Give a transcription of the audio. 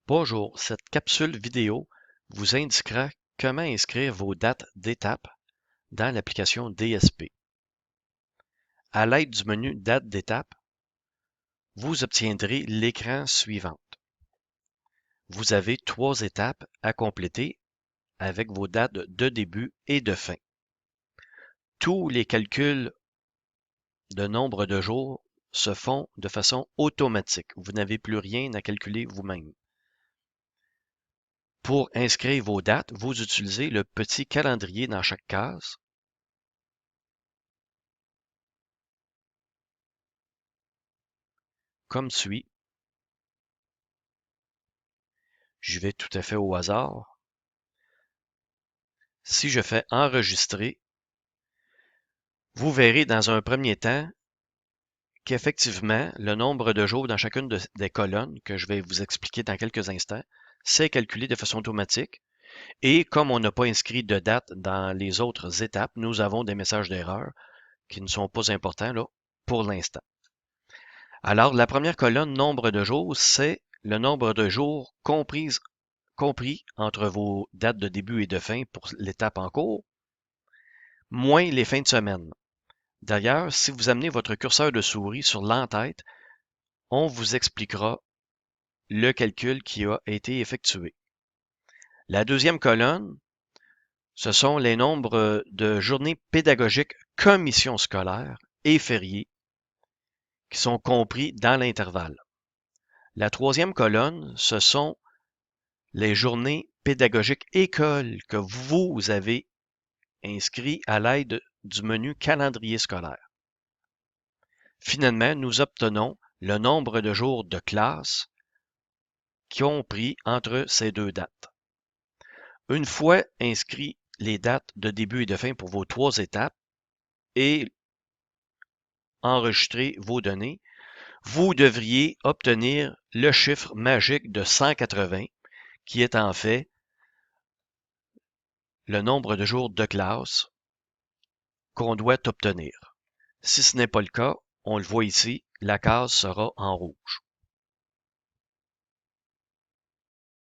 Bonjour, cette capsule vidéo vous indiquera comment inscrire vos dates d'étape dans l'application DSP. À l'aide du menu Date d'étape, vous obtiendrez l'écran suivant. Vous avez 3 étapes à compléter avec vos dates de début et de fin. Tous les calculs de nombre de jours se font de façon automatique. Vous n'avez plus rien à calculer vous-même. Pour inscrire vos dates, vous utilisez le petit calendrier dans chaque case. Comme suit. Je vais tout à fait au hasard. Si je fais enregistrer, vous verrez dans un premier temps qu'effectivement, le nombre de jours dans chacune des colonnes, que je vais vous expliquer dans quelques instants, c'est calculé de façon automatique. Et comme on n'a pas inscrit de date dans les autres étapes, nous avons des messages d'erreur qui ne sont pas importants là, pour l'instant. Alors, la première colonne, nombre de jours, c'est le nombre de jours compris entre vos dates de début et de fin pour l'étape en cours, moins les fins de semaine. D'ailleurs, si vous amenez votre curseur de souris sur l'en-tête, on vous expliquera le calcul qui a été effectué. La deuxième colonne, ce sont les nombres de journées pédagogiques, commissions scolaires et fériés qui sont compris dans l'intervalle. La troisième colonne, ce sont les journées pédagogiques écoles que vous avez inscrits à l'aide du menu calendrier scolaire. Finalement, nous obtenons le nombre de jours de classe compris entre ces deux dates. Une fois inscrits les dates de début et de fin pour vos 3 étapes et enregistré vos données, vous devriez obtenir le chiffre magique de 180, qui est en fait le nombre de jours de classe qu'on doit obtenir. Si ce n'est pas le cas, on le voit ici, la case sera en rouge.